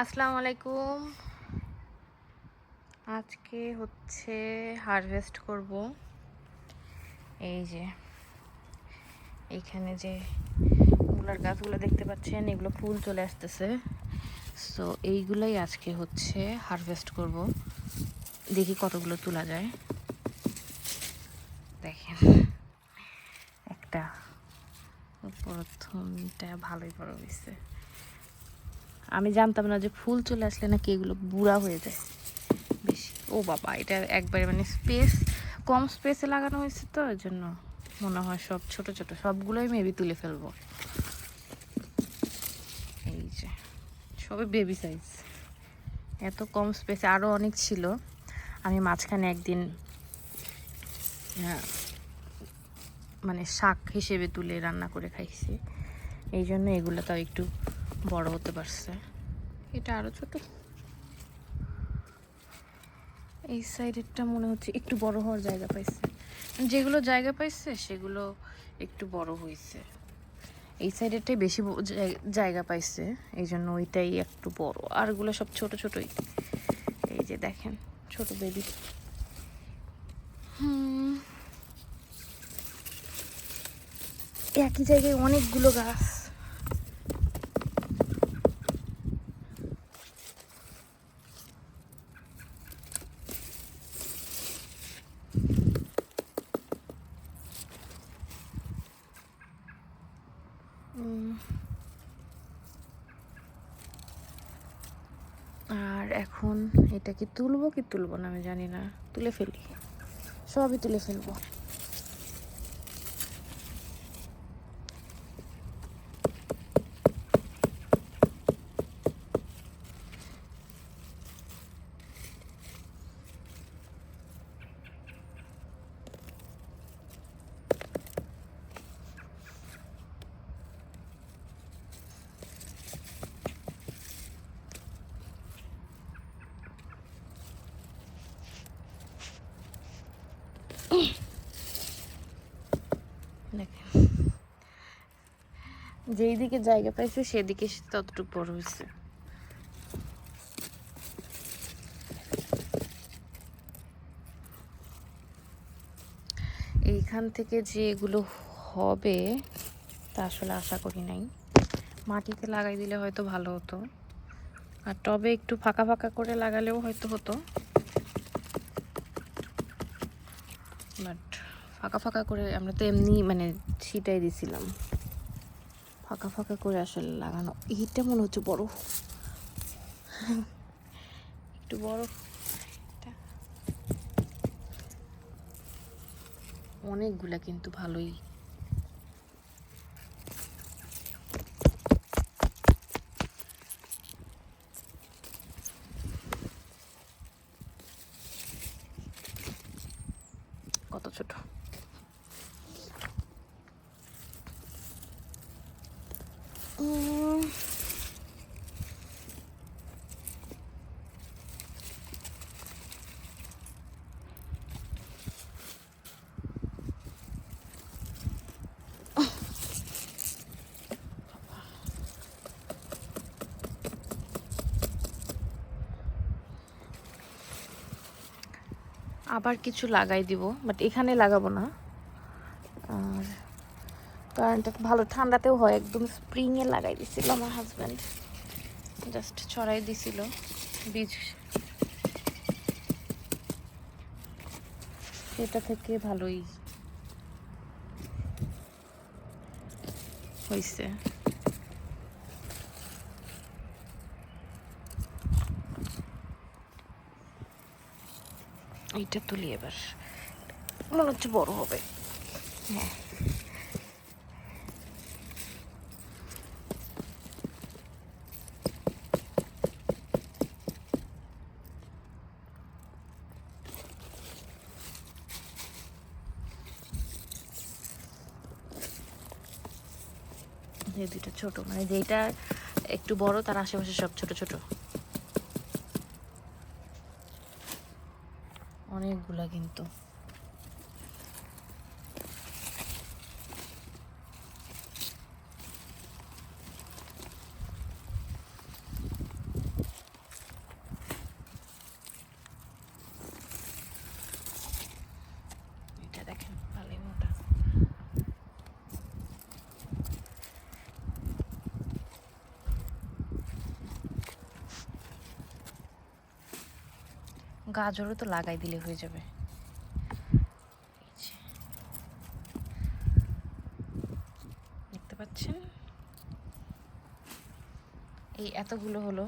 আসসালামু আলাইকুম। আজকে হচ্ছে হারভেস্ট করব। এই যে এইখানে যে মূলার গাছগুলো দেখতে পাচ্ছেন, এগুলো ফুল চলে আসতেছে। সো এইগুলাই আজকে হচ্ছে হারভেস্ট করব। দেখি কতগুলো তোলা যায়। দেখেন, একটা প্রথমটা ভালোই বড় হয়েছে। আমি জানতাম না যে ফুল চলে আসলে নাকি এগুলো বুড়া হয়ে যায় বেশি। ও বাবা, এটা একবারে মানে কম স্পেসে লাগানো হয়েছে, তো এর জন্য মনে হয় সব ছোট ছোট সবগুলোই মেবি তুলে ফেলবো। এই যে সবই বেবি সাইজ, এত কম স্পেসে আরও অনেক ছিল। আমি মাঝখানে একদিন মানে শাক হিসেবে তুলে রান্না করে খাইছি, এই জন্য এগুলো তাও একটু বড় হতে পারছে। এটা আরও ছোট, এই সাইডেরটা মনে হচ্ছে একটু বড় হওয়ার জায়গা পাইছে। যেগুলো জায়গা পাইছে সেগুলো একটু বড় হয়েছে। এই সাইডেরটাই বেশি জায়গা পাইছে, এই জন্য ওইটাই একটু বড়, আরগুলো সব ছোট ছোটই। এই যে দেখেন ছোট বেবি। একই জায়গায় অনেকগুলো গাছ। আর এখন এটা কি তুলবো না আমি জানি না, তুলে ফেলি, সবই তুলে ফেলবো। দেখেন, যেই দিকে জায়গা পাইছে সেদিকে ততটুকু বড় হয়েছে। এইখান থেকে যে এগুলো হবে তা আসলে আশা করি নাই। মাটিতে লাগাই দিলে হয়তো ভালো হতো, আর টবে একটু ফাঁকা ফাঁকা করে লাগালেও হয়তো হতো, বাট ফাঁকা ফাঁকা করে আমরা তো এমনি মানে ছিটাই দিছিলাম। ফাঁকা ফাঁকা করে আসলে লাগানো, এইটা মনে হচ্ছে বড়, একটু বড়। অনেকগুলা কিন্তু ভালোই। কত ছোট। আবার কিছু লাগাই দিব, বাট এখানে লাগাবো না। আর কারেন্টটা ভালো ঠান্ডাতেও হয়, একদম স্প্রিংয়ে লাগাই দিছিল আমার হাজব্যান্ড, জাস্ট ছড়াই দিছিল বীজ, সেটা থেকে ভালোই হয়েছে। এইটা তুলি এবার, মনে হচ্ছে বড় হবে। হ্যাঁ, এই দুইটা ছোট, মানে যেটা একটু বড় তার আশেপাশে সব ছোট ছোট, অনেকগুলা কিন্তু। গাজরও তো লাগাই দিলে হয়ে যাবে। দেখতে পাচ্ছেন, এই এতগুলো হলো।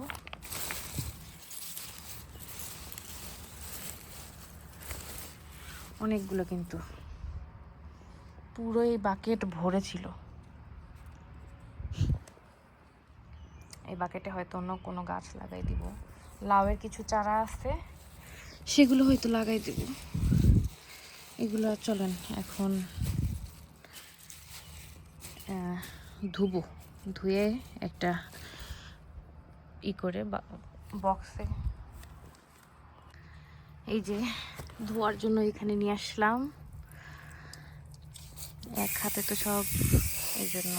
অনেকগুলো, কিন্তু পুরো এই বাকেট ভরে ছিল। এই বাকেটে হয়তো অন্য কোনো গাছ লাগাই দিব। লাউয়ের কিছু চারা আছে, সেগুলো হয়তো লাগাই দিব। এগুলো চলেন এখন ধুবো, ধুয়ে একটা করে বক্সে, এই যে ধোয়ার জন্য এখানে নিয়ে আসলাম। এক হাতে তো সব, এই জন্য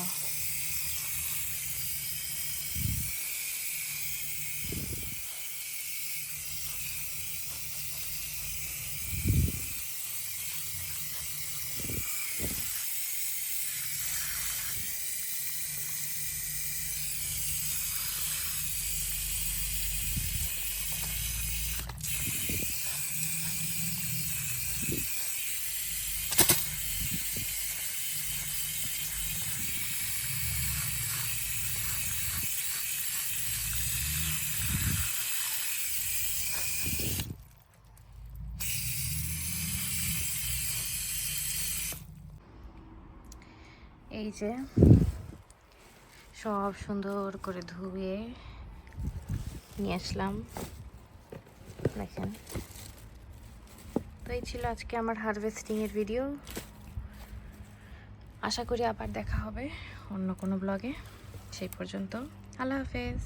এই যে সব সুন্দর করে ধুয়ে নিয়ে আসলাম। দেখেন, তো এই ছিল আজকে আমার হারভেস্টিংয়ের ভিডিও। আশা করি আবার দেখা হবে অন্য কোনো ব্লগে। সেই পর্যন্ত আল্লাহ হাফেজ।